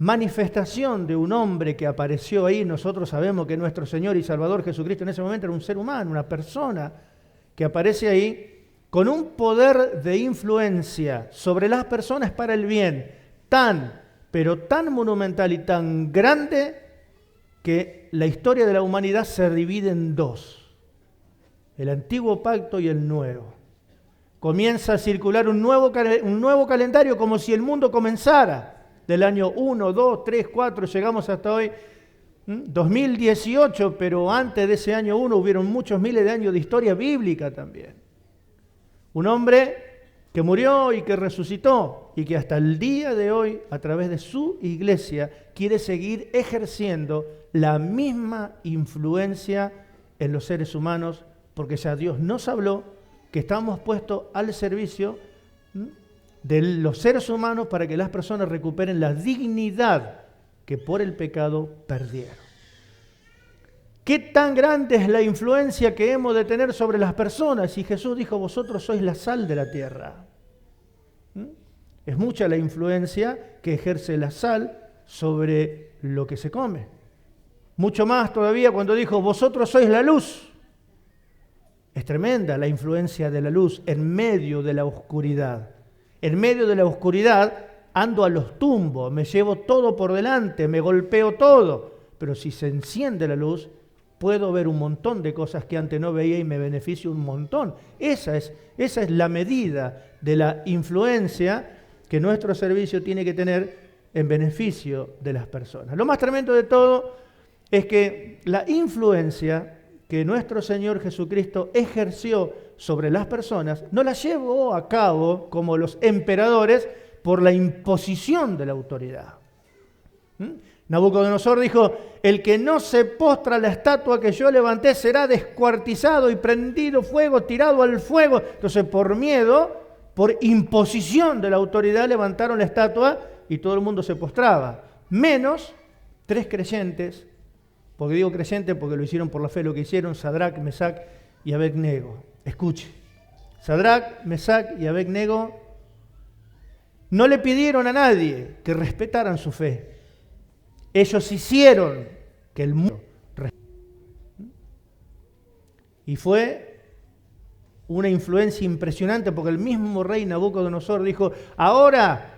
manifestación de un hombre que apareció ahí. Nosotros sabemos que nuestro Señor y Salvador Jesucristo en ese momento era un ser humano, una persona que aparece ahí con un poder de influencia sobre las personas para el bien, pero tan monumental y tan grande que la historia de la humanidad se divide en dos: el antiguo pacto y el nuevo. Comienza a circular un nuevo calendario, como si el mundo comenzara del año 1, 2, 3, 4, llegamos hasta hoy, 2018, pero antes de ese año 1 hubieron muchos miles de años de historia bíblica también. Un hombre que murió y que resucitó y que hasta el día de hoy, a través de su iglesia, quiere seguir ejerciendo la misma influencia en los seres humanos, porque ya Dios nos habló que estamos puestos al servicio de los seres humanos para que las personas recuperen la dignidad que por el pecado perdieron. ¿Qué tan grande es la influencia que hemos de tener sobre las personas? Y Jesús dijo: vosotros sois la sal de la tierra. Es mucha la influencia que ejerce la sal sobre lo que se come. Mucho más todavía cuando dijo: vosotros sois la luz. Es tremenda la influencia de la luz en medio de la oscuridad. En medio de la oscuridad ando a los tumbos, me llevo todo por delante, me golpeo todo. Pero si se enciende la luz, puedo ver un montón de cosas que antes no veía y me beneficio un montón. Esa es la medida de la influencia que nuestro servicio tiene que tener en beneficio de las personas. Lo más tremendo de todo es que la influencia que nuestro Señor Jesucristo ejerció sobre las personas no la llevó a cabo como los emperadores por la imposición de la autoridad. Nabucodonosor dijo: el que no se postra a la estatua que yo levanté será descuartizado y prendido fuego, tirado al fuego. Entonces, por miedo, por imposición de la autoridad, levantaron la estatua y todo el mundo se postraba. Menos 3 creyentes, porque digo creyentes porque lo hicieron por la fe, lo que hicieron Sadrac, Mesac y Abednego. Escuche, Sadrac, Mesac y Abednego no le pidieron a nadie que respetaran su fe. Ellos hicieron que el mundo respetara. Y fue una influencia impresionante, porque el mismo rey Nabucodonosor dijo: ahora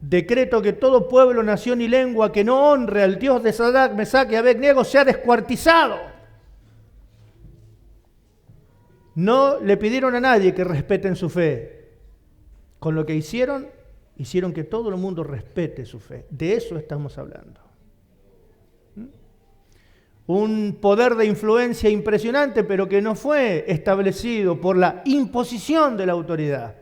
decreto que todo pueblo, nación y lengua que no honre al Dios de Sadrac, Mesac y Abednego sea descuartizado. No le pidieron a nadie que respeten su fe. Con lo que hicieron que todo el mundo respete su fe. De eso estamos hablando. Un poder de influencia impresionante, pero que no fue establecido por la imposición de la autoridad,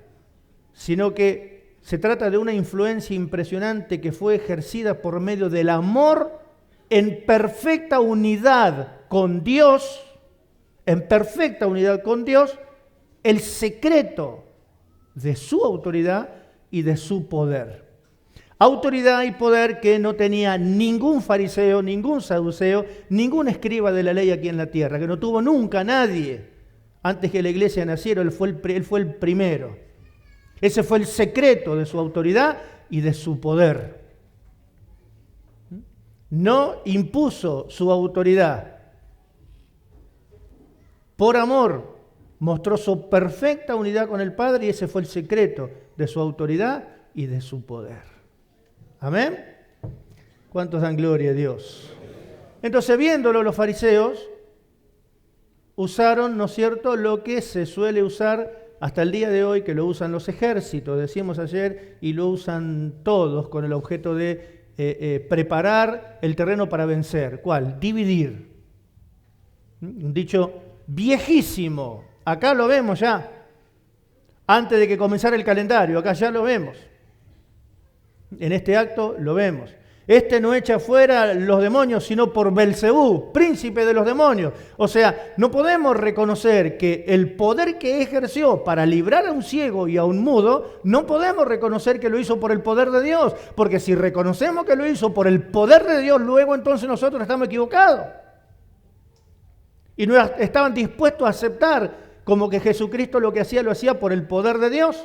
sino que se trata de una influencia impresionante que fue ejercida por medio del amor en perfecta unidad con Dios, el secreto de su autoridad y de su poder. Autoridad y poder que no tenía ningún fariseo, ningún saduceo, ningún escriba de la ley aquí en la tierra, que no tuvo nunca nadie antes que la iglesia naciera. Él fue el primero. Ese fue el secreto de su autoridad y de su poder. No impuso su autoridad. Por amor, mostró su perfecta unidad con el Padre, y ese fue el secreto de su autoridad y de su poder. ¿Amén? ¿Cuántos dan gloria a Dios? Entonces, viéndolo, los fariseos usaron, ¿no es cierto?, lo que se suele usar hasta el día de hoy, que lo usan los ejércitos, decíamos ayer, y lo usan todos con el objeto de preparar el terreno para vencer. ¿Cuál? Dividir. Un dicho viejísimo. Acá lo vemos ya. Antes de que comenzara el calendario, acá ya lo vemos. En este acto lo vemos. Este no echa fuera los demonios, sino por Belcebú, príncipe de los demonios. O sea, no podemos reconocer que el poder que ejerció para librar a un ciego y a un mudo, no podemos reconocer que lo hizo por el poder de Dios. Porque si reconocemos que lo hizo por el poder de Dios, luego entonces nosotros estamos equivocados. Y no estaban dispuestos a aceptar como que Jesucristo lo que hacía, lo hacía por el poder de Dios.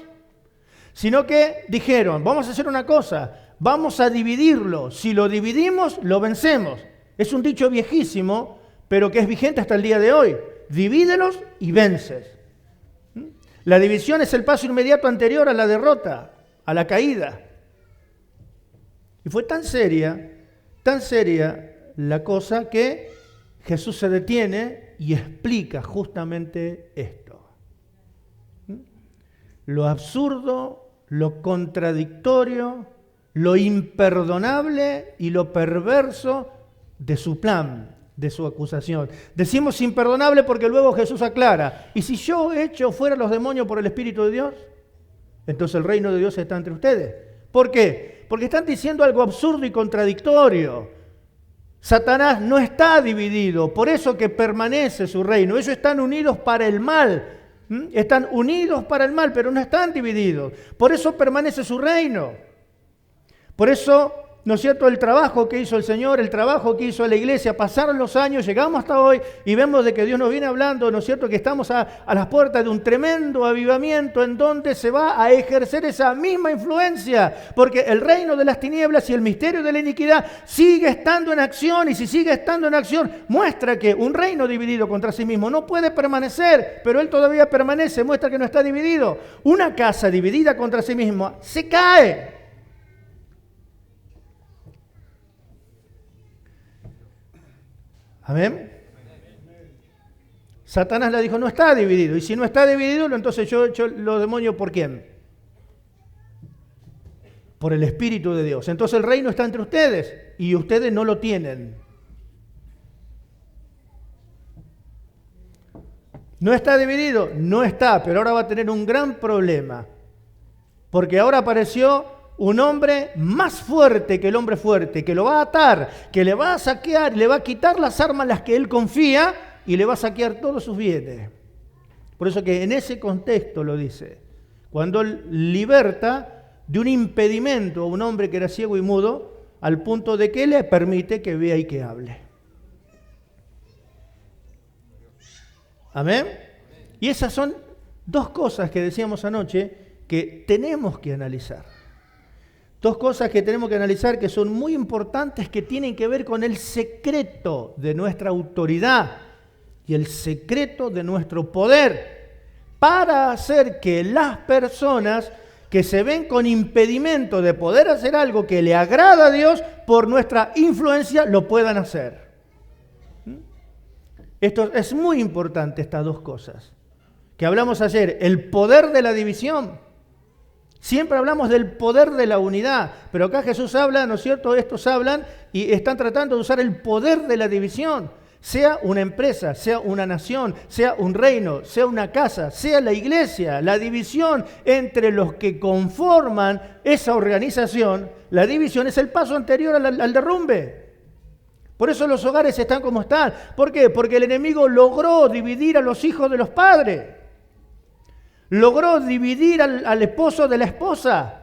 Sino que dijeron, vamos a hacer una cosa, vamos a dividirlo. Si lo dividimos, lo vencemos. Es un dicho viejísimo, pero que es vigente hasta el día de hoy. Divídelos y vences. La división es el paso inmediato anterior a la derrota, a la caída. Y fue tan seria la cosa que Jesús se detiene y explica justamente esto. Lo absurdo, lo contradictorio, lo imperdonable y lo perverso de su plan, de su acusación. Decimos imperdonable porque luego Jesús aclara, ¿y si yo echo fuera los demonios por el Espíritu de Dios? Entonces el reino de Dios está entre ustedes. ¿Por qué? Porque están diciendo algo absurdo y contradictorio. Satanás no está dividido, por eso que permanece su reino. Ellos están unidos para el mal. Están unidos para el mal, pero no están divididos. Por eso permanece su reino. Por eso, ¿no es cierto?, el trabajo que hizo el Señor, el trabajo que hizo la iglesia, pasaron los años, llegamos hasta hoy y vemos de que Dios nos viene hablando, ¿no es cierto?, que estamos a las puertas de un tremendo avivamiento en donde se va a ejercer esa misma influencia, porque el reino de las tinieblas y el misterio de la iniquidad sigue estando en acción, y si sigue estando en acción, muestra que un reino dividido contra sí mismo no puede permanecer, pero él todavía permanece, muestra que no está dividido. Una casa dividida contra sí misma se cae. ¿Amén? Satanás le dijo, no está dividido. Y si no está dividido, entonces yo echo los demonios, ¿por quién? Por el Espíritu de Dios. Entonces el reino está entre ustedes y ustedes no lo tienen. ¿No está dividido? No está, pero ahora va a tener un gran problema. Porque ahora apareció un hombre más fuerte que el hombre fuerte, que lo va a atar, que le va a saquear, le va a quitar las armas en las que él confía y le va a saquear todos sus bienes. Por eso que en ese contexto lo dice. Cuando él liberta de un impedimento a un hombre que era ciego y mudo, al punto de que le permite que vea y que hable. ¿Amén? Y esas son dos cosas que decíamos anoche que tenemos que analizar. Dos cosas que tenemos que analizar que son muy importantes, que tienen que ver con el secreto de nuestra autoridad y el secreto de nuestro poder, para hacer que las personas que se ven con impedimento de poder hacer algo que le agrada a Dios por nuestra influencia, lo puedan hacer. Esto es muy importante, estas dos cosas que hablamos ayer, el poder de la división. Siempre hablamos del poder de la unidad, pero acá Jesús habla, ¿no es cierto? Estos hablan y están tratando de usar el poder de la división. Sea una empresa, sea una nación, sea un reino, sea una casa, sea la iglesia, la división entre los que conforman esa organización, la división es el paso anterior al derrumbe. Por eso los hogares están como están. ¿Por qué? Porque el enemigo logró dividir a los hijos de los padres. Logró dividir al esposo de la esposa.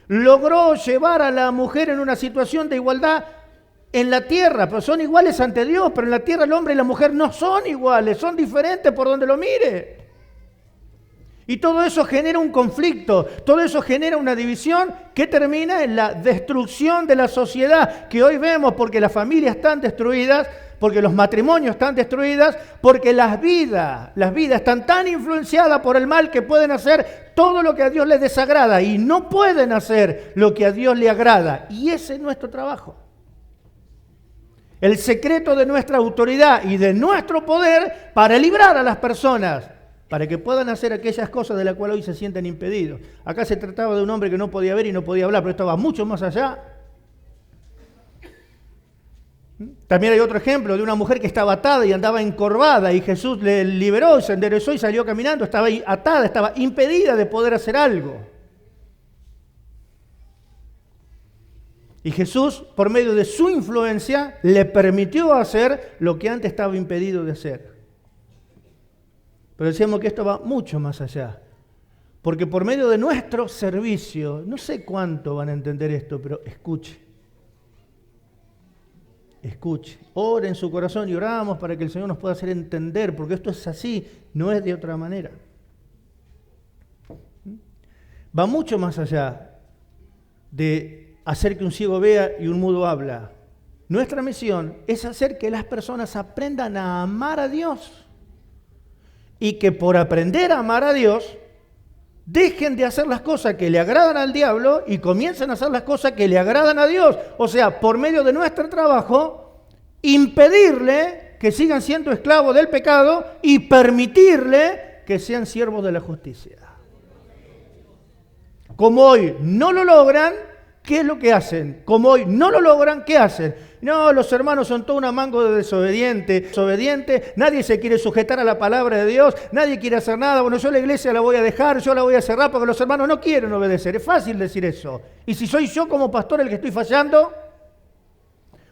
Logró llevar a la mujer en una situación de igualdad en la tierra. Pero son iguales ante Dios, pero en la tierra el hombre y la mujer no son iguales, son diferentes por donde lo mire. Y todo eso genera un conflicto, todo eso genera una división que termina en la destrucción de la sociedad que hoy vemos, porque las familias están destruidas, porque los matrimonios están destruidos, porque las vidas están tan influenciadas por el mal que pueden hacer todo lo que a Dios les desagrada y no pueden hacer lo que a Dios le agrada. Y ese es nuestro trabajo. El secreto de nuestra autoridad y de nuestro poder para librar a las personas, para que puedan hacer aquellas cosas de las cuales hoy se sienten impedidos. Acá se trataba de un hombre que no podía ver y no podía hablar, pero estaba mucho más allá. También hay otro ejemplo de una mujer que estaba atada y andaba encorvada y Jesús le liberó, se enderezó y salió caminando. Estaba ahí atada, estaba impedida de poder hacer algo. Y Jesús, por medio de su influencia, le permitió hacer lo que antes estaba impedido de hacer. Pero decíamos que esto va mucho más allá. Porque por medio de nuestro servicio, no sé cuánto van a entender esto, pero escuche. Escuche, ore en su corazón y oramos para que el Señor nos pueda hacer entender, porque esto es así, no es de otra manera. va mucho más allá de hacer que un ciego vea y un mudo habla. Nuestra misión es hacer que las personas aprendan a amar a Dios y que por aprender a amar a Dios dejen de hacer las cosas que le agradan al diablo y comiencen a hacer las cosas que le agradan a Dios. O sea, por medio de nuestro trabajo, impedirle que sigan siendo esclavos del pecado y permitirle que sean siervos de la justicia. Como hoy no lo logran, ¿qué es lo que hacen? Como hoy no lo logran, ¿qué hacen? No, los hermanos son toda una mango de desobediente, nadie se quiere sujetar a la palabra de Dios, nadie quiere hacer nada. Bueno, yo la iglesia la voy a dejar, yo la voy a cerrar porque los hermanos no quieren obedecer. Es fácil decir eso. Y si soy yo como pastor el que estoy fallando,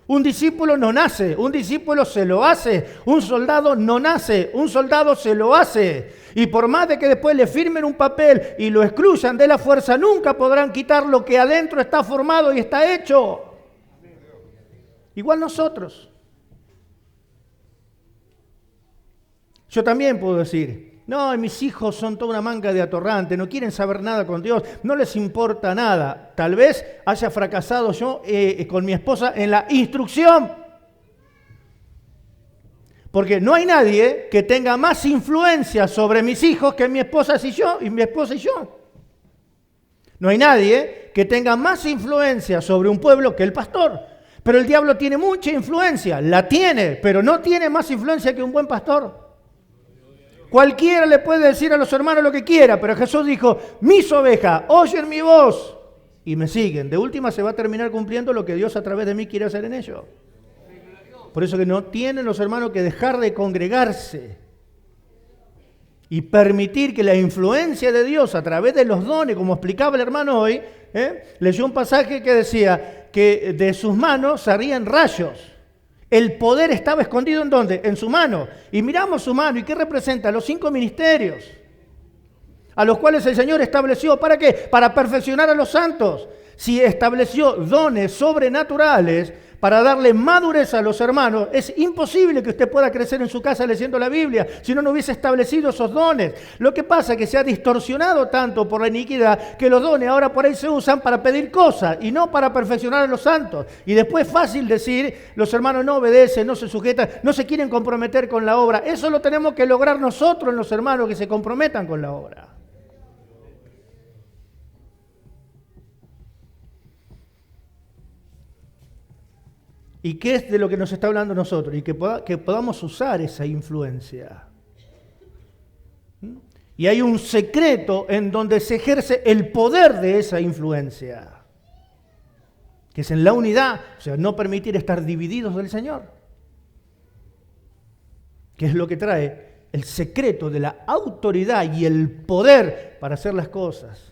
un discípulo no nace, un discípulo se lo hace, un soldado no nace, un soldado se lo hace. Y por más de que después le firmen un papel y lo excluyan de la fuerza, nunca podrán quitar lo que adentro está formado y está hecho. Igual nosotros. Yo también puedo decir, no, mis hijos son toda una manga de atorrante, no quieren saber nada con Dios, no les importa nada. Tal vez haya fracasado yo con mi esposa en la instrucción. Porque no hay nadie que tenga más influencia sobre mis hijos que mi esposa y yo. No hay nadie que tenga más influencia sobre un pueblo que el pastor. Pero el diablo tiene mucha influencia, la tiene, pero no tiene más influencia que un buen pastor. Cualquiera le puede decir a los hermanos lo que quiera, pero Jesús dijo, mis ovejas oyen mi voz y me siguen. De última se va a terminar cumpliendo lo que Dios a través de mí quiere hacer en ellos. Por eso que no tienen los hermanos que dejar de congregarse y permitir que la influencia de Dios a través de los dones, como explicaba el hermano hoy, leyó un pasaje que decía que de sus manos salían rayos. El poder estaba escondido ¿en dónde? En su mano. Y miramos su mano, ¿y qué representa? Los 5 ministerios, a los cuales el Señor estableció, ¿para qué? Para perfeccionar a los santos. Si estableció dones sobrenaturales para darle madurez a los hermanos, es imposible que usted pueda crecer en su casa leyendo la Biblia, si no hubiese establecido esos dones. Lo que pasa es que se ha distorsionado tanto por la iniquidad que los dones ahora por ahí se usan para pedir cosas y no para perfeccionar a los santos. Y después es fácil decir, los hermanos no obedecen, no se sujetan, no se quieren comprometer con la obra. Eso lo tenemos que lograr nosotros, los hermanos, que se comprometan con la obra. ¿Y qué es de lo que nos está hablando nosotros? Y que podamos usar esa influencia. Y hay un secreto en donde se ejerce el poder de esa influencia, que es en la unidad, o sea, no permitir estar divididos del Señor, que es lo que trae el secreto de la autoridad y el poder para hacer las cosas.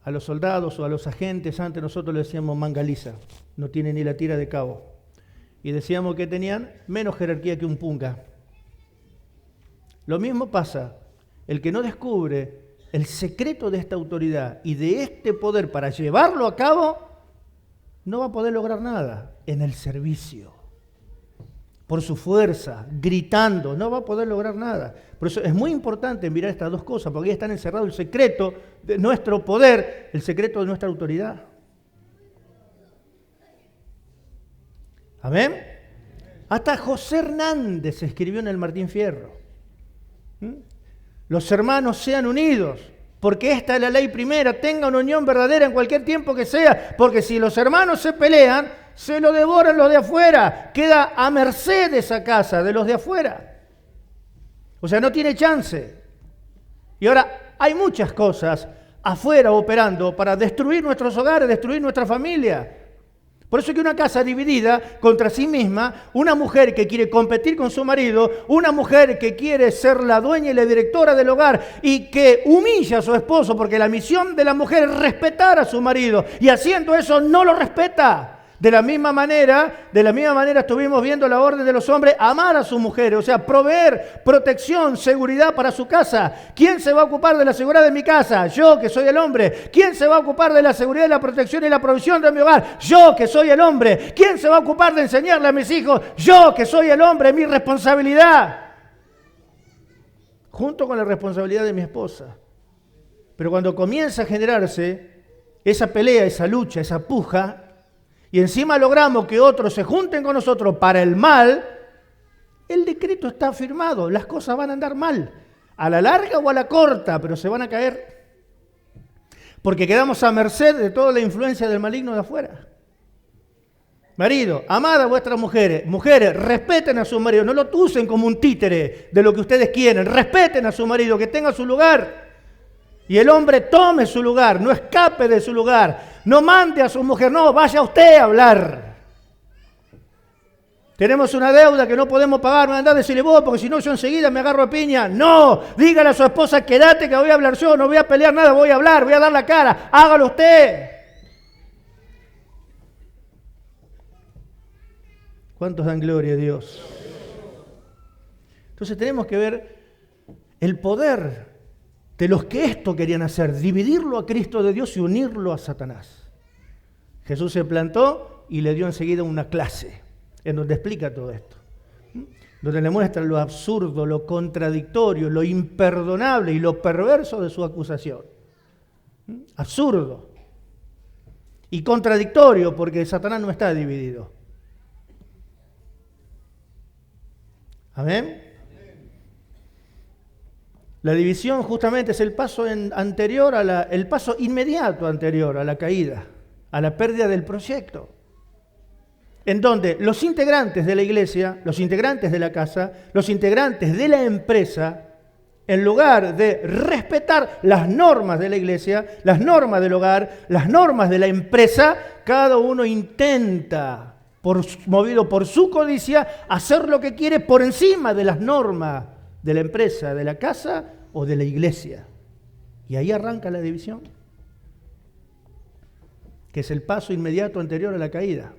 A los soldados o a los agentes antes nosotros le decíamos mangaliza, no tiene ni la tira de cabo. Y decíamos que tenían menos jerarquía que un punga. Lo mismo pasa, el que no descubre el secreto de esta autoridad y de este poder para llevarlo a cabo, no va a poder lograr nada en el servicio. Por su fuerza, gritando, no va a poder lograr nada. Por eso es muy importante mirar estas dos cosas, porque ahí está encerrado el secreto de nuestro poder, el secreto de nuestra autoridad. Amén. Hasta José Hernández escribió en el Martín Fierro. Los hermanos sean unidos, porque esta es la ley primera, tengan una unión verdadera en cualquier tiempo que sea, porque si los hermanos se pelean, se lo devoran los de afuera, queda a merced de esa casa, de los de afuera. O sea, no tiene chance. Y ahora hay muchas cosas afuera operando para destruir nuestros hogares, destruir nuestra familia. Por eso que una casa dividida contra sí misma, una mujer que quiere competir con su marido, una mujer que quiere ser la dueña y la directora del hogar y que humilla a su esposo, porque la misión de la mujer es respetar a su marido y haciendo eso no lo respeta. De la misma manera estuvimos viendo la orden de los hombres, amar a sus mujeres, o sea, proveer protección, seguridad para su casa. ¿Quién se va a ocupar de la seguridad de mi casa? Yo, que soy el hombre. ¿Quién se va a ocupar de la seguridad, la protección y la provisión de mi hogar? Yo, que soy el hombre. ¿Quién se va a ocupar de enseñarle a mis hijos? Yo, que soy el hombre, mi responsabilidad. Junto con la responsabilidad de mi esposa. Pero cuando comienza a generarse esa pelea, esa lucha, esa puja, y encima logramos que otros se junten con nosotros para el mal, el decreto está firmado, las cosas van a andar mal, a la larga o a la corta, pero se van a caer, porque quedamos a merced de toda la influencia del maligno de afuera. Marido, amad a vuestras mujeres. Mujeres, respeten a su marido, no lo usen como un títere de lo que ustedes quieren, respeten a su marido, que tenga su lugar. Y el hombre tome su lugar, no escape de su lugar, no mande a su mujer, no, vaya usted a hablar. Tenemos una deuda que no podemos pagar, me andá a decirle vos, porque si no yo enseguida me agarro a piña. No, dígale a su esposa, quédate que voy a hablar yo, no voy a pelear nada, voy a hablar, voy a dar la cara, hágalo usted. ¿Cuántos dan gloria a Dios? Entonces tenemos que ver el poder de los que esto querían hacer, dividirlo a Cristo de Dios y unirlo a Satanás. Jesús se plantó y le dio enseguida una clase en donde explica todo esto, donde le muestra lo absurdo, lo contradictorio, lo imperdonable y lo perverso de su acusación. Absurdo y contradictorio, porque Satanás no está dividido. Amén. La división justamente es el paso anterior el paso inmediato anterior a la caída, a la pérdida del proyecto. En donde los integrantes de la iglesia, los integrantes de la casa, los integrantes de la empresa, en lugar de respetar las normas de la iglesia, las normas del hogar, las normas de la empresa, cada uno intenta, movido por su codicia, hacer lo que quiere por encima de las normas de la empresa, de la casa o de la iglesia. Y ahí arranca la división, que es el paso inmediato anterior a la caída.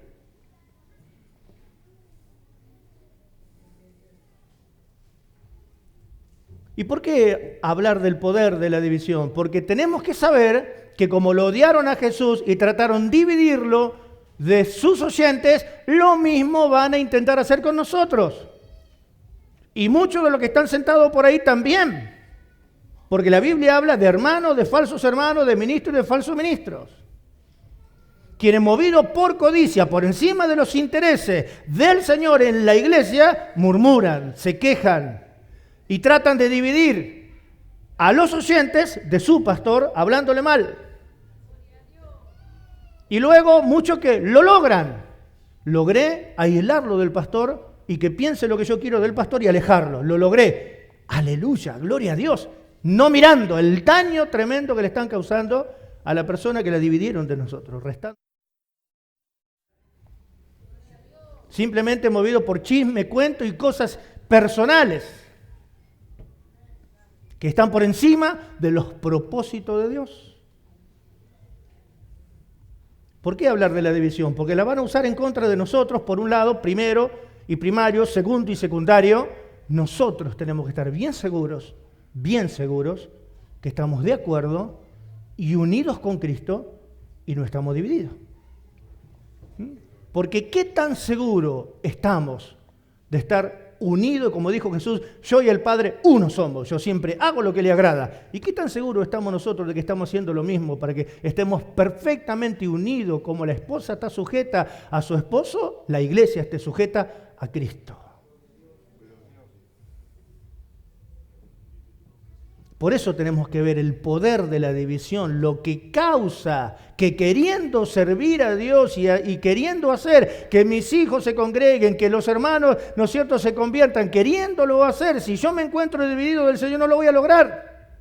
¿Y por qué hablar del poder de la división? Porque tenemos que saber que como lo odiaron a Jesús y trataron de dividirlo de sus oyentes, lo mismo van a intentar hacer con nosotros. Y muchos de los que están sentados por ahí también. Porque la Biblia habla de hermanos, de falsos hermanos, de ministros y de falsos ministros. Quienes movidos por codicia, por encima de los intereses del Señor en la iglesia, murmuran, se quejan y tratan de dividir a los oyentes de su pastor hablándole mal. Y luego muchos que lo logran. Logré aislarlo del pastor y que piense lo que yo quiero del pastor y alejarlo. Lo logré. Aleluya, gloria a Dios. No mirando el daño tremendo que le están causando a la persona que la dividieron de nosotros. Restando. Simplemente movido por chisme, cuento y cosas personales que están por encima de los propósitos de Dios. ¿Por qué hablar de la división? Porque la van a usar en contra de nosotros, por un lado, primero y primario, segundo y secundario. Nosotros tenemos que estar bien seguros que estamos de acuerdo y unidos con Cristo y no estamos divididos. Porque ¿qué tan seguro estamos de estar unidos? Como dijo Jesús, yo y el Padre uno somos, yo siempre hago lo que le agrada. ¿Y qué tan seguros estamos nosotros de que estamos haciendo lo mismo para que estemos perfectamente unidos? Como la esposa está sujeta a su esposo, la iglesia esté sujeta a Cristo. Por eso tenemos que ver el poder de la división, lo que causa que queriendo servir a Dios y queriendo hacer que mis hijos se congreguen, que los hermanos, ¿no es cierto?, se conviertan, queriéndolo hacer, si yo me encuentro dividido del Señor no lo voy a lograr.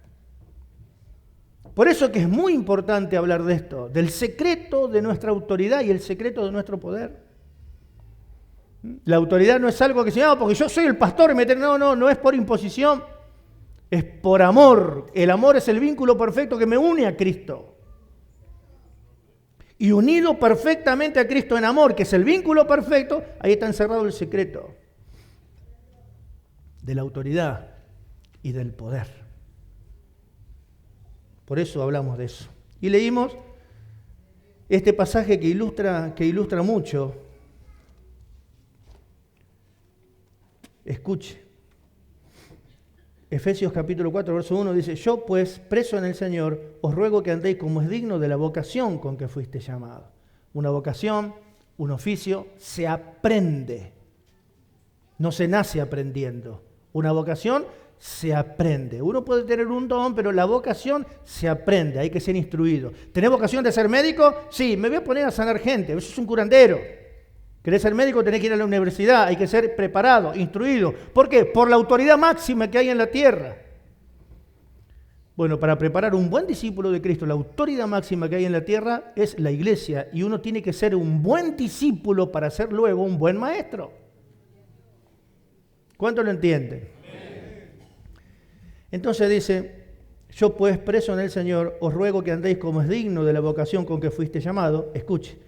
Por eso que es muy importante hablar de esto, del secreto de nuestra autoridad y el secreto de nuestro poder. La autoridad no es algo que se llama porque yo soy el pastor y no es por imposición. Es por amor. El amor es el vínculo perfecto que me une a Cristo. y unido perfectamente a Cristo en amor, que es el vínculo perfecto, ahí está encerrado el secreto de la autoridad y del poder. Por eso hablamos de eso. Y leímos este pasaje que ilustra mucho. Escuche. Efesios capítulo 4, verso 1 dice: yo pues, preso en el Señor, os ruego que andéis como es digno de la vocación con que fuiste llamado. Una vocación, un oficio, se aprende. No se nace aprendiendo. Una vocación se aprende. Uno puede tener un don, pero la vocación se aprende, hay que ser instruido. ¿Tenés vocación de ser médico? Sí, me voy a poner a sanar gente, eso es un curandero. ¿Querés ser médico? Tenés que ir a la universidad, hay que ser preparado, instruido. ¿Por qué? Por la autoridad máxima que hay en la tierra. Bueno, para preparar un buen discípulo de Cristo, la autoridad máxima que hay en la tierra es la iglesia, y uno tiene que ser un buen discípulo para ser luego un buen maestro. ¿Cuánto lo entienden? Entonces dice: yo pues, preso en el Señor, os ruego que andéis como es digno de la vocación con que fuiste llamado. Escuche: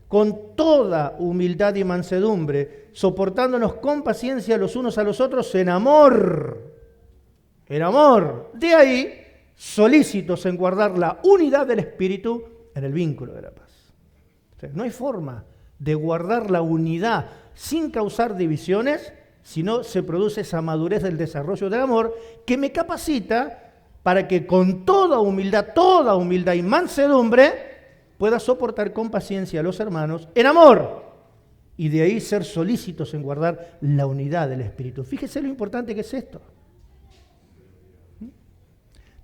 con toda humildad y mansedumbre, soportándonos con paciencia los unos a los otros en amor. En amor. De ahí, solícitos en guardar la unidad del Espíritu en el vínculo de la paz. O sea, no hay forma de guardar la unidad sin causar divisiones, si no se produce esa madurez del desarrollo del amor que me capacita para que con toda humildad y mansedumbre pueda soportar con paciencia a los hermanos en amor, y de ahí ser solícitos en guardar la unidad del Espíritu. Fíjese lo importante que es esto.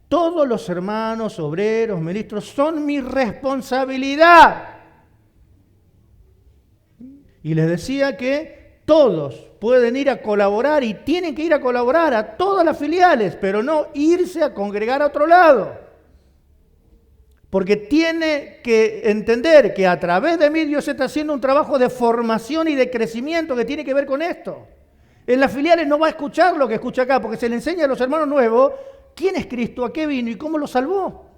Todos los hermanos, obreros, ministros son mi responsabilidad. Y les decía que todos pueden ir a colaborar y tienen que ir a colaborar a todas las filiales, pero no irse a congregar a otro lado. Porque tiene que entender que a través de mí Dios está haciendo un trabajo de formación y de crecimiento que tiene que ver con esto. En las filiales no va a escuchar lo que escucha acá, porque se le enseña a los hermanos nuevos quién es Cristo, a qué vino y cómo lo salvó.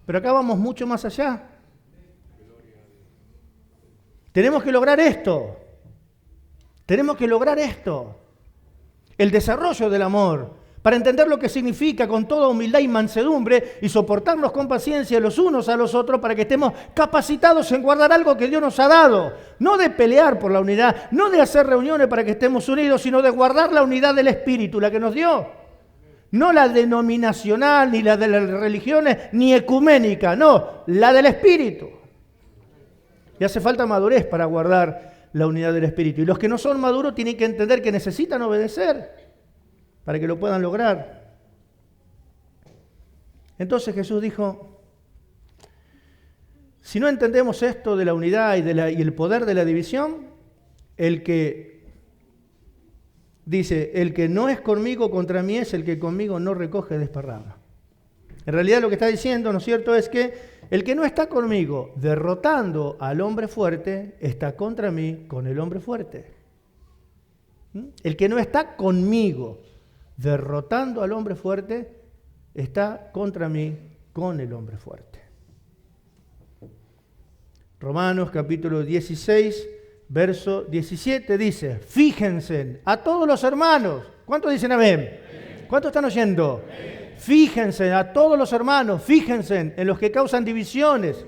Pero acá vamos mucho más allá. Tenemos que lograr esto. Tenemos que lograr esto. El desarrollo del amor, para entender lo que significa con toda humildad y mansedumbre y soportarnos con paciencia los unos a los otros para que estemos capacitados en guardar algo que Dios nos ha dado. No de pelear por la unidad, no de hacer reuniones para que estemos unidos, sino de guardar la unidad del Espíritu, la que nos dio. No la denominacional, ni la de las religiones, ni ecuménica, no, la del Espíritu. Y hace falta madurez para guardar la unidad del Espíritu. Y los que no son maduros tienen que entender que necesitan obedecer para que lo puedan lograr. Entonces Jesús dijo: si no entendemos esto de la unidad y el poder de la división, el que no es conmigo contra mí es el que conmigo no recoge desparrama. En realidad lo que está diciendo, ¿no es cierto?, es que el que no está conmigo derrotando al hombre fuerte está contra mí con el hombre fuerte. El que no está conmigo derrotando al hombre fuerte está contra mí con el hombre fuerte. Romanos capítulo 16, verso 17 dice: fíjense a todos los hermanos. ¿Cuántos dicen amén? ¿Cuántos están oyendo? Fíjense a todos los hermanos, fíjense en los que causan divisiones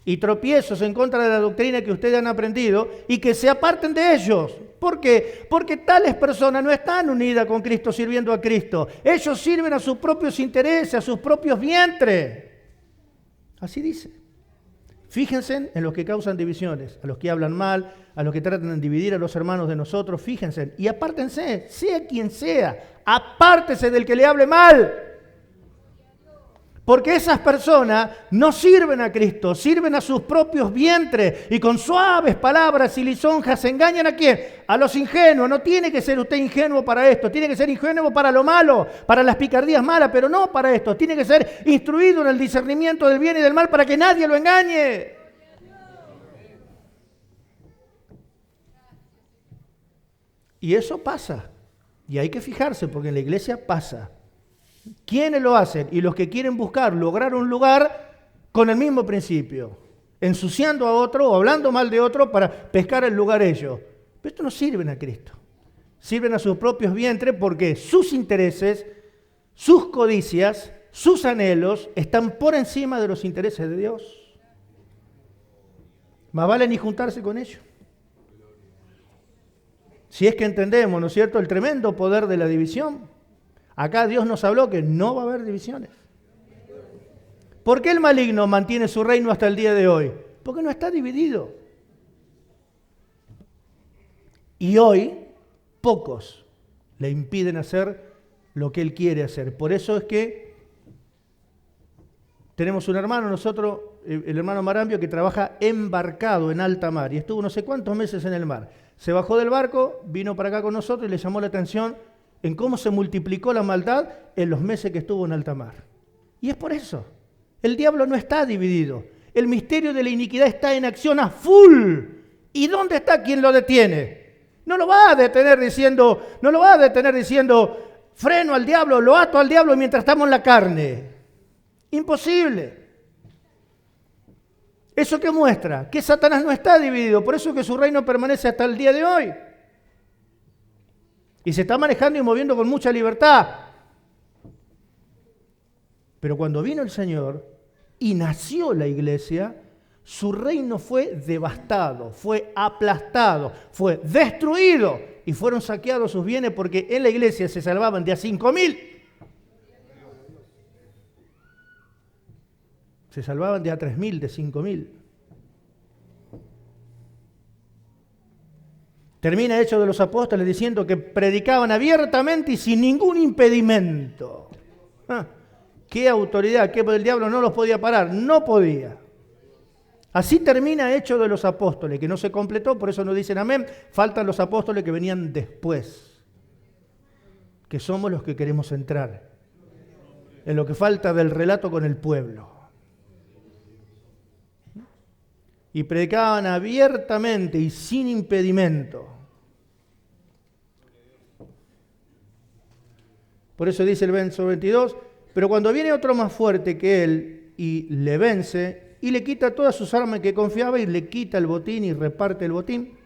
y tropiezos en contra de la doctrina que ustedes han aprendido y que se aparten de ellos. ¿Por qué? Porque tales personas no están unidas con Cristo sirviendo a Cristo. Ellos sirven a sus propios intereses, a sus propios vientres. Así dice. Fíjense en los que causan divisiones, a los que hablan mal, a los que tratan de dividir a los hermanos de nosotros. Fíjense y apártense, sea quien sea, apártese del que le hable mal. Porque esas personas no sirven a Cristo, sirven a sus propios vientres y con suaves palabras y lisonjas engañan ¿a quién? A los ingenuos. No tiene que ser usted ingenuo para esto, tiene que ser ingenuo para lo malo, para las picardías malas, pero no para esto. Tiene que ser instruido en el discernimiento del bien y del mal para que nadie lo engañe. Y eso pasa, y hay que fijarse porque en la iglesia pasa. ¿Quiénes lo hacen? Y los que quieren buscar lograr un lugar con el mismo principio. ensuciando a otro o hablando mal de otro para pescar el lugar ellos. Pero estos no sirven a Cristo. Sirven a sus propios vientres porque sus intereses, sus codicias, sus anhelos están por encima de los intereses de Dios. Más vale ni juntarse con ellos. Si es que entendemos, ¿no es cierto?, el tremendo poder de la división. Acá Dios nos habló que no va a haber divisiones. ¿Por qué el maligno mantiene su reino hasta el día de hoy? Porque no está dividido. Y hoy pocos le impiden hacer lo que él quiere hacer. Por eso es que tenemos un hermano, nosotros, el hermano Marambio, que trabaja embarcado en alta mar y estuvo no sé cuántos meses en el mar. Se bajó del barco, vino para acá con nosotros y le llamó la atención en cómo se multiplicó la maldad en los meses que estuvo en alta mar. Y es por eso. El diablo no está dividido. El misterio de la iniquidad está en acción a full. ¿Y dónde está quien lo detiene? No lo va a detener diciendo, freno al diablo, lo ato al diablo mientras estamos en la carne. Imposible. ¿Eso qué muestra? Que Satanás no está dividido, por eso que su reino permanece hasta el día de hoy. Y se está manejando y moviendo con mucha libertad. Pero cuando vino el Señor y nació la iglesia, su reino fue devastado, fue aplastado, fue destruido y fueron saqueados sus bienes porque en la iglesia se salvaban de a 5.000. Se salvaban de a 3.000, de 5.000. Termina Hechos de los Apóstoles diciendo que predicaban abiertamente y sin ningún impedimento. ¡Qué autoridad! Que el diablo no los podía parar, no podía. Así termina Hechos de los Apóstoles, que no se completó, por eso no dicen amén. Faltan los apóstoles que venían después, que somos los que queremos entrar en lo que falta del relato con el pueblo. Y predicaban abiertamente y sin impedimento. Por eso dice el verso 22, pero cuando viene otro más fuerte que él y le vence y le quita todas sus armas que confiaba y le quita el botín y reparte el botín.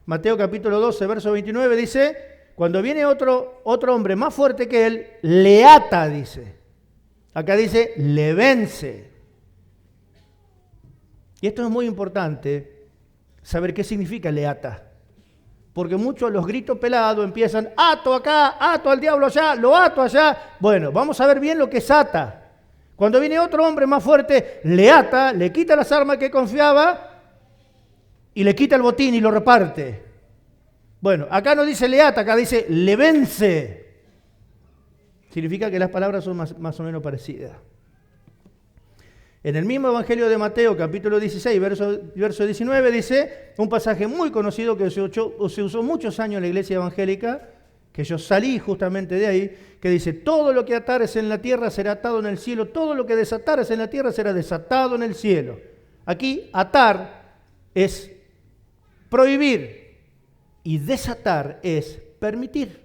Mateo capítulo 12, verso 29 dice, cuando viene otro hombre más fuerte que él, le ata, dice. Acá dice, le vence. Y esto es muy importante, saber qué significa le ata. Porque muchos a los gritos pelados empiezan, ato acá, ato al diablo allá, lo ato allá. Bueno, vamos a ver bien lo que es ata. Cuando viene otro hombre más fuerte, le ata, le quita las armas que confiaba y le quita el botín y lo reparte. Bueno, acá no dice le ata, acá dice le vence. Significa que las palabras son más o menos parecidas. En el mismo Evangelio de Mateo, capítulo 16, verso 19, dice un pasaje muy conocido que se usó muchos años en la iglesia evangélica, que yo salí justamente de ahí, que dice, todo lo que atares en la tierra será atado en el cielo, todo lo que desatares en la tierra será desatado en el cielo. Aquí, atar es prohibir y desatar es permitir.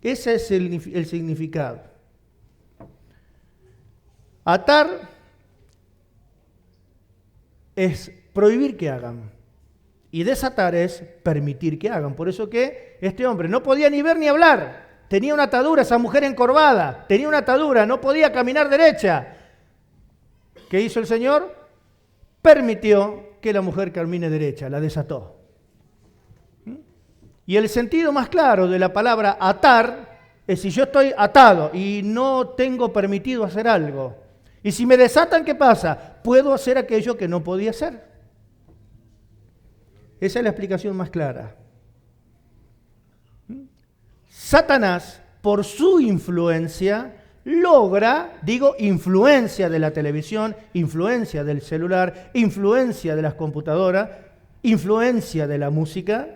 Ese es el significado. Atar es prohibir que hagan y desatar es permitir que hagan. Por eso que este hombre no podía ni ver ni hablar. Tenía una atadura, esa mujer encorvada, tenía una atadura, no podía caminar derecha. ¿Qué hizo el Señor? Permitió que la mujer camine derecha, la desató. Y el sentido más claro de la palabra atar es si yo estoy atado y no tengo permitido hacer algo. Y si me desatan, ¿qué pasa? Puedo hacer aquello que no podía hacer. Esa es la explicación más clara. Satanás, por su influencia, logra, influencia de la televisión, influencia del celular, influencia de las computadoras, influencia de la música.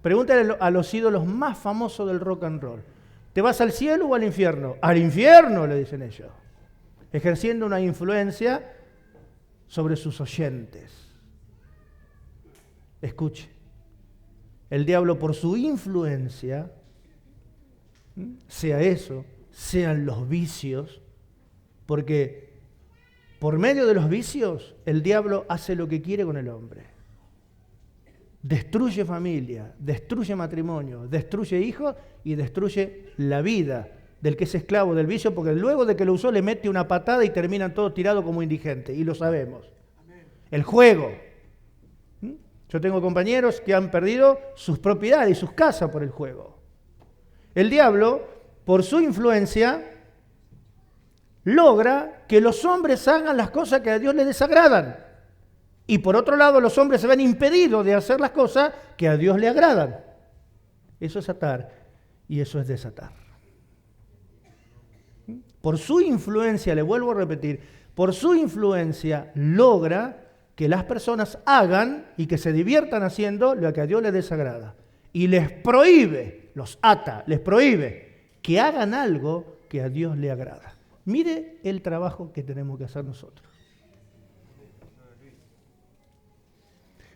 Pregúntale a los ídolos más famosos del rock and roll. ¿Te vas al cielo o al infierno? Al infierno, le dicen ellos. Ejerciendo una influencia sobre sus oyentes. Escuche, el diablo por su influencia, sea eso, sean los vicios, Porque por medio de los vicios, el diablo hace lo que quiere con el hombre. Destruye familia, destruye matrimonio, destruye hijos y destruye la vida del que es esclavo del vicio, porque luego de que lo usó le mete una patada y terminan todos tirados como indigentes, y lo sabemos. El juego. Yo tengo compañeros que han perdido sus propiedades y sus casas por el juego. El diablo, por su influencia, logra que los hombres hagan las cosas que a Dios le desagradan. Y por otro lado, los hombres se ven impedidos de hacer las cosas que a Dios le agradan. Eso es atar y eso es desatar. Por su influencia, le vuelvo a repetir, por su influencia logra que las personas hagan y que se diviertan haciendo lo que a Dios le desagrada. Y les prohíbe, los ata, les prohíbe que hagan algo que a Dios le agrada. Mire el trabajo que tenemos que hacer nosotros.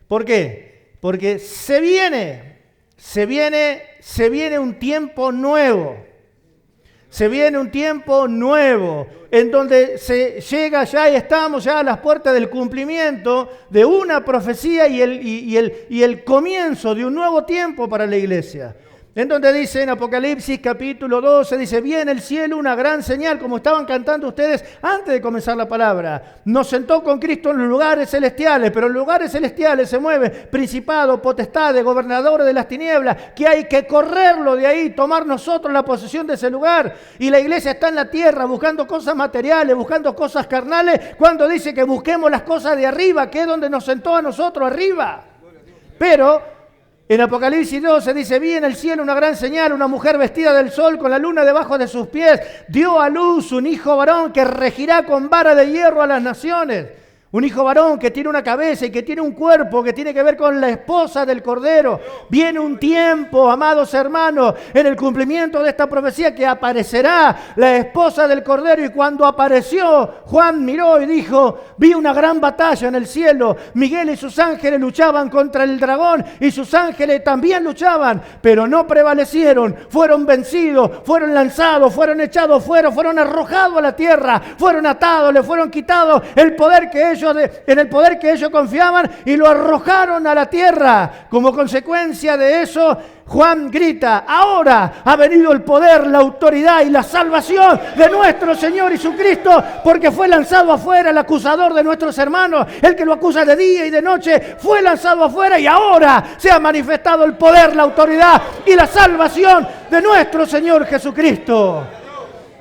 ¿Por qué? Porque se viene un tiempo nuevo. Se viene un tiempo nuevo en donde se llega ya y estamos ya a las puertas del cumplimiento de una profecía y el comienzo de un nuevo tiempo para la iglesia. En donde dice en Apocalipsis capítulo 12, dice, vi en el cielo una gran señal, como estaban cantando ustedes antes de comenzar la palabra. Nos sentó con Cristo en los lugares celestiales, pero en los lugares celestiales se mueve principado, potestades, gobernadores de las tinieblas, que hay que correrlo de ahí, tomar nosotros la posesión de ese lugar. Y la iglesia está en la tierra buscando cosas materiales, buscando cosas carnales, cuando dice que busquemos las cosas de arriba, que es donde nos sentó a nosotros arriba. Pero en Apocalipsis 12 dice, vi en el cielo una gran señal, una mujer vestida del sol con la luna debajo de sus pies, dio a luz un hijo varón que regirá con vara de hierro a las naciones. Un hijo varón que tiene una cabeza y que tiene un cuerpo que tiene que ver con la esposa del Cordero. Viene un tiempo, amados hermanos, en el cumplimiento de esta profecía que aparecerá la esposa del Cordero. Y cuando apareció, Juan miró y dijo, vi una gran batalla en el cielo. Miguel y sus ángeles luchaban contra el dragón y sus ángeles también luchaban, pero no prevalecieron. Fueron vencidos, fueron lanzados, fueron echados fuera, fueron arrojados a la tierra, fueron atados, le fueron quitados el poder que ellos en el poder que ellos confiaban y lo arrojaron a la tierra. Como consecuencia de eso, Juan grita, ahora ha venido el poder, la autoridad y la salvación de nuestro Señor Jesucristo, porque fue lanzado afuera el acusador de nuestros hermanos, el que lo acusa de día y de noche, fue lanzado afuera y ahora se ha manifestado el poder, la autoridad y la salvación de nuestro Señor Jesucristo.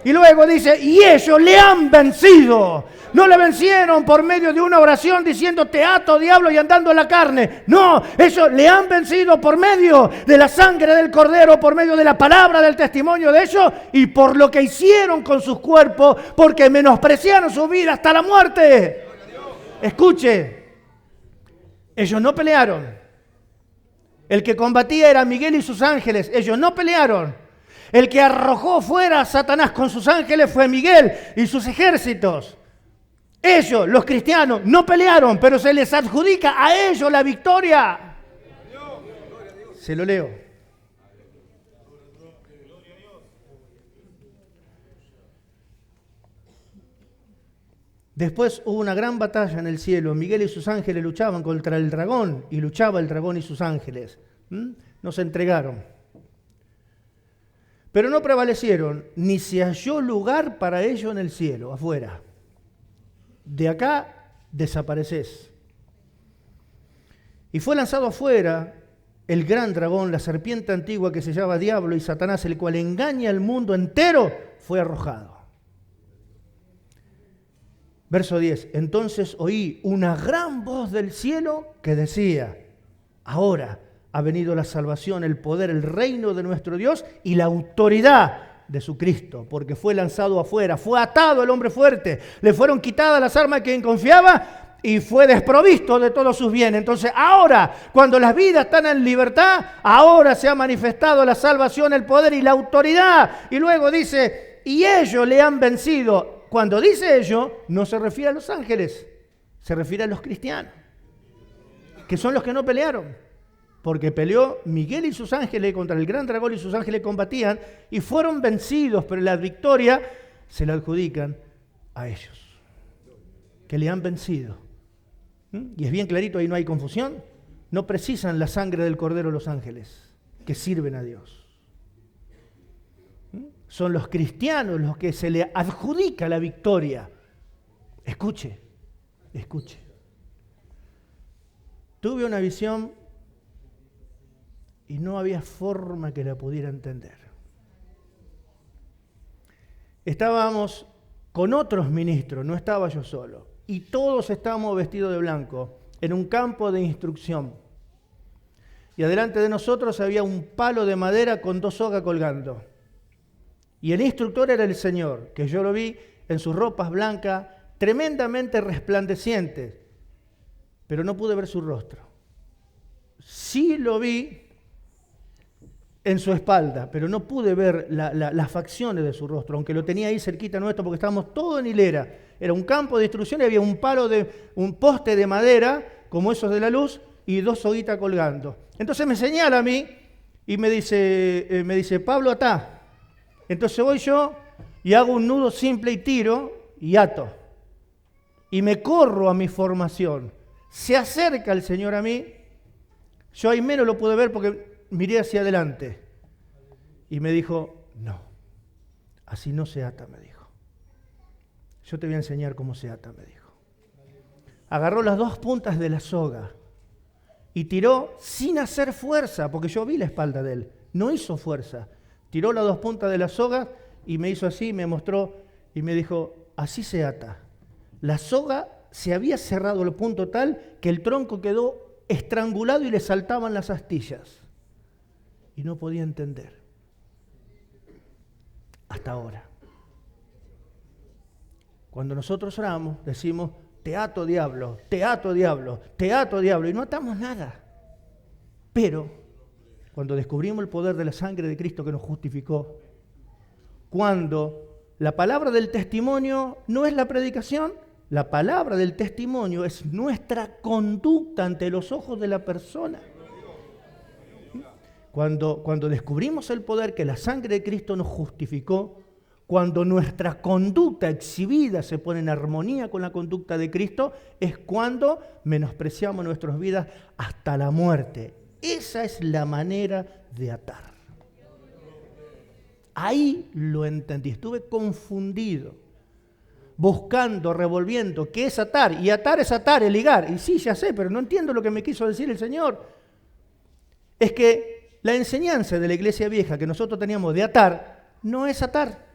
Y luego dice, y ellos le han vencido. No le vencieron por medio de una oración diciendo te ato, diablo, y andando en la carne. No, ellos le han vencido por medio de la sangre del Cordero, por medio de la palabra del testimonio de ellos y por lo que hicieron con sus cuerpos, porque menospreciaron su vida hasta la muerte. Escuche, ellos no pelearon. El que combatía era Miguel y sus ángeles. Ellos no pelearon. El que arrojó fuera a Satanás con sus ángeles fue Miguel y sus ejércitos. Ellos, los cristianos, no pelearon, pero se les adjudica a ellos la victoria. Se lo leo. Después hubo una gran batalla en el cielo. Miguel y sus ángeles luchaban contra el dragón y luchaba el dragón y sus ángeles. No se entregaron. Pero no prevalecieron, ni se halló lugar para ellos en el cielo, afuera. De acá desapareces. Y fue lanzado afuera el gran dragón, la serpiente antigua que se llama Diablo y Satanás, el cual engaña al mundo entero, fue arrojado. Verso 10. Entonces oí una gran voz del cielo que decía, ahora ha venido la salvación, el poder, el reino de nuestro Dios y la autoridad de su Cristo, porque fue lanzado afuera, fue atado el hombre fuerte, le fueron quitadas las armas que en confiaba y fue desprovisto de todos sus bienes. Entonces ahora, cuando las vidas están en libertad, ahora se ha manifestado la salvación, el poder y la autoridad. Y luego dice, y ellos le han vencido. Cuando dice ellos, no se refiere a los ángeles, se refiere a los cristianos, que son los que no pelearon. Porque peleó Miguel y sus ángeles contra el gran dragón y sus ángeles combatían y fueron vencidos, pero la victoria se la adjudican a ellos, que le han vencido. Y es bien clarito, ahí no hay confusión. No precisan la sangre del Cordero los ángeles que sirven a Dios. Son los cristianos los que se le adjudica la victoria. Escuche, escuche. Tuve una visión y no había forma que la pudiera entender. Estábamos con otros ministros, no estaba yo solo, y todos estábamos vestidos de blanco en un campo de instrucción. Y adelante de nosotros había un palo de madera con 2 sogas colgando. Y el instructor era el Señor, que yo lo vi en sus ropas blancas, tremendamente resplandecientes, pero no pude ver su rostro. Sí lo vi en su espalda, pero no pude ver las facciones de su rostro, aunque lo tenía ahí cerquita nuestro, porque estábamos todos en hilera. Era un campo de instrucción y había un poste de madera, como esos de la luz, y 2 soguitas colgando. Entonces me señala a mí y me dice, Pablo, atá. Entonces voy yo y hago un nudo simple y tiro y ato. Y me corro a mi formación. Se acerca el Señor a mí. Yo ahí menos lo pude ver porque miré hacia adelante. Y me dijo, no, así no se ata, me dijo. Yo te voy a enseñar cómo se ata, me dijo. Agarró las 2 puntas de la soga y tiró sin hacer fuerza, porque yo vi la espalda de él. No hizo fuerza. Tiró las 2 puntas de la soga y me hizo así, me mostró y me dijo, así se ata. La soga se había cerrado al punto tal que el tronco quedó estrangulado y le saltaban las astillas. Y no podía entender. Hasta ahora. Cuando nosotros oramos, decimos, te ato diablo, te ato diablo, te ato diablo, y no atamos nada. Pero cuando descubrimos el poder de la sangre de Cristo que nos justificó, cuando la palabra del testimonio no es la predicación, la palabra del testimonio es nuestra conducta ante los ojos de la persona. Cuando descubrimos el poder que la sangre de Cristo nos justificó, cuando nuestra conducta exhibida se pone en armonía con la conducta de Cristo, es cuando menospreciamos nuestras vidas hasta la muerte. Esa es la manera de atar. Ahí lo entendí, estuve confundido, buscando, revolviendo, ¿qué es atar? Y atar es atar, es ligar. Y sí, ya sé, pero no entiendo lo que me quiso decir el Señor. Es que la enseñanza de la iglesia vieja que nosotros teníamos de atar, no es atar.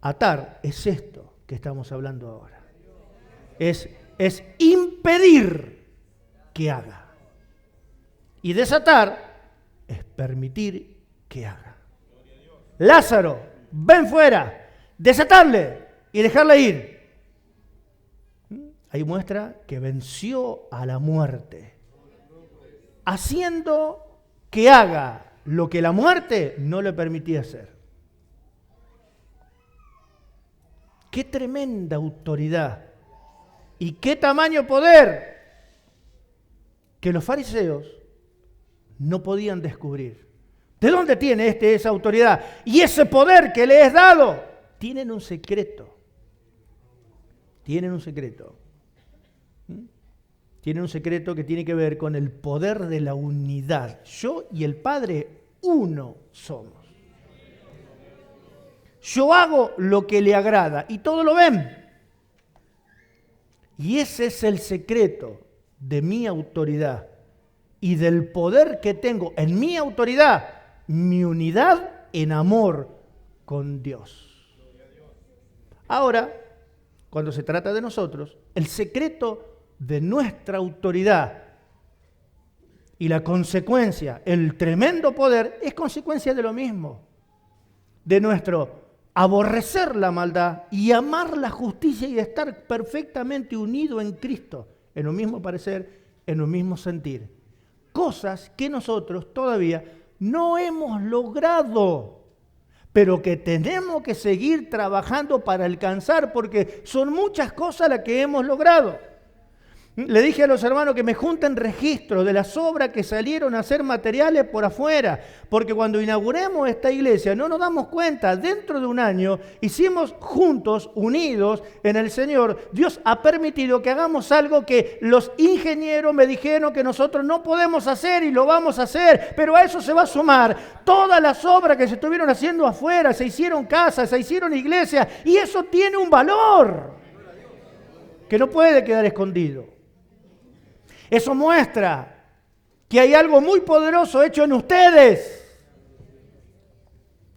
Atar es esto que estamos hablando ahora. Es impedir que haga. Y desatar es permitir que haga. Lázaro, ven fuera, desatarle y dejarle ir. Ahí muestra que venció a la muerte, haciendo que haga lo que la muerte no le permitía hacer. ¡Qué tremenda autoridad! ¿Y qué tamaño poder! Que los fariseos no podían descubrir. ¿De dónde tiene esa autoridad? Y ese poder que le es dado. Tienen un secreto. Tienen un secreto. Tienen un secreto que tiene que ver con el poder de la unidad. Yo y el Padre, uno somos. Yo hago lo que le agrada y todos lo ven. Y ese es el secreto de mi autoridad y del poder que tengo en mi autoridad, mi unidad en amor con Dios. Ahora, cuando se trata de nosotros, el secreto de nuestra autoridad y la consecuencia, el tremendo poder, es consecuencia de lo mismo, de nuestro aborrecer la maldad y amar la justicia y estar perfectamente unido en Cristo, en un mismo parecer, en un mismo sentir. Cosas que nosotros todavía no hemos logrado, pero que tenemos que seguir trabajando para alcanzar, porque son muchas cosas las que hemos logrado. Le dije a los hermanos que me junten registros de las obras que salieron a ser materiales por afuera, porque cuando inauguremos esta iglesia no nos damos cuenta, dentro de un año hicimos juntos, unidos en el Señor, Dios ha permitido que hagamos algo que los ingenieros me dijeron que nosotros no podemos hacer y lo vamos a hacer, pero a eso se va a sumar todas las obras que se estuvieron haciendo afuera, se hicieron casas, se hicieron iglesias y eso tiene un valor que no puede quedar escondido. Eso muestra que hay algo muy poderoso hecho en ustedes.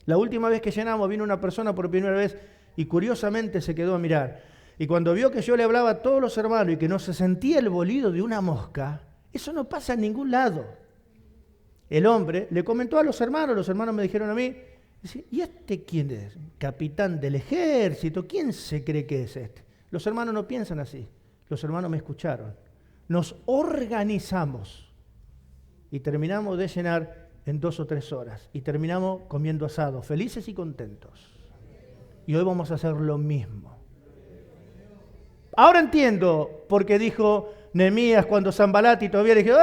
La última vez que llenamos vino una persona por primera vez y curiosamente se quedó a mirar. Y cuando vio que yo le hablaba a todos los hermanos y que no se sentía el bolido de una mosca, eso no pasa en ningún lado. El hombre le comentó a los hermanos me dijeron a mí, ¿y este quién es? ¿Capitán del ejército? ¿Quién se cree que es este? Los hermanos no piensan así. Los hermanos me escucharon. Nos organizamos y terminamos de llenar en 2 o 3 horas y terminamos comiendo asado, felices y contentos. Y hoy vamos a hacer lo mismo. Ahora entiendo por qué dijo Nehemías cuando Sanbalati todavía le dijo,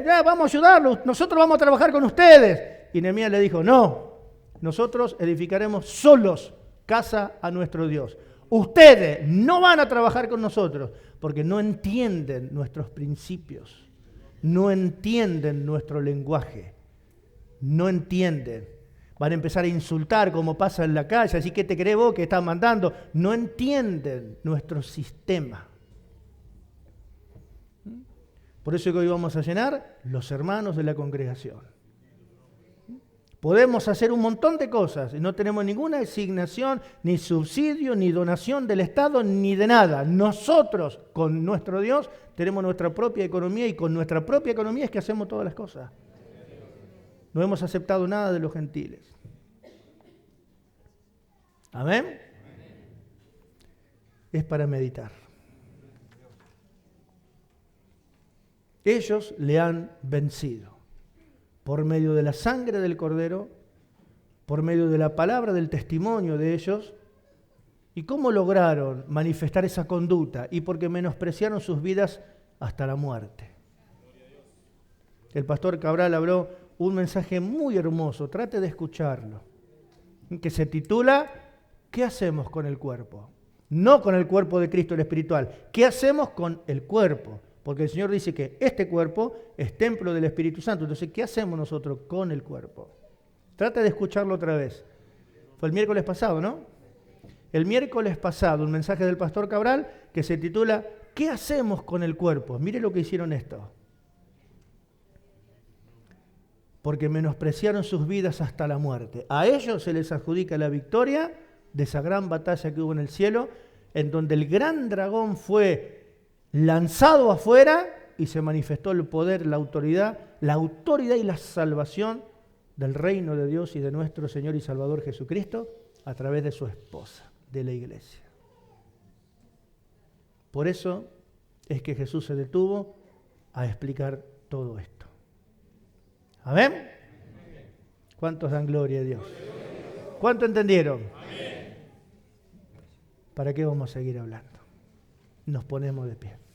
ya vamos a ayudarlos, nosotros vamos a trabajar con ustedes. Y Nehemías le dijo, no, nosotros edificaremos solos casa a nuestro Dios. Ustedes no van a trabajar con nosotros porque no entienden nuestros principios, no entienden nuestro lenguaje, no entienden. Van a empezar a insultar como pasa en la calle, así que te crees vos que estás mandando. No entienden nuestro sistema. Por eso que hoy vamos a llenar los hermanos de la congregación. Podemos hacer un montón de cosas y no tenemos ninguna asignación, ni subsidio, ni donación del Estado, ni de nada. Nosotros, con nuestro Dios, tenemos nuestra propia economía y con nuestra propia economía es que hacemos todas las cosas. No hemos aceptado nada de los gentiles. ¿Amén? Es para meditar. Ellos le han vencido. Por medio de la sangre del Cordero, por medio de la palabra del testimonio de ellos. ¿Y cómo lograron manifestar esa conducta? Y porque menospreciaron sus vidas hasta la muerte. El pastor Cabral habló un mensaje muy hermoso, trate de escucharlo, que se titula ¿qué hacemos con el cuerpo? No con el cuerpo de Cristo el espiritual, ¿qué hacemos con el cuerpo? Porque el Señor dice que este cuerpo es templo del Espíritu Santo. Entonces, ¿qué hacemos nosotros con el cuerpo? Trata de escucharlo otra vez. Fue el miércoles pasado, ¿no? El miércoles pasado, un mensaje del pastor Cabral que se titula ¿qué hacemos con el cuerpo? Mire lo que hicieron estos. Porque menospreciaron sus vidas hasta la muerte. A ellos se les adjudica la victoria de esa gran batalla que hubo en el cielo, en donde el gran dragón fue lanzado afuera y se manifestó el poder, la autoridad y la salvación del reino de Dios y de nuestro Señor y Salvador Jesucristo a través de su esposa, de la iglesia. Por eso es que Jesús se detuvo a explicar todo esto. ¿Amén? ¿Cuántos dan gloria a Dios? ¿Cuánto entendieron? ¿Para qué vamos a seguir hablando? Nos ponemos de pie.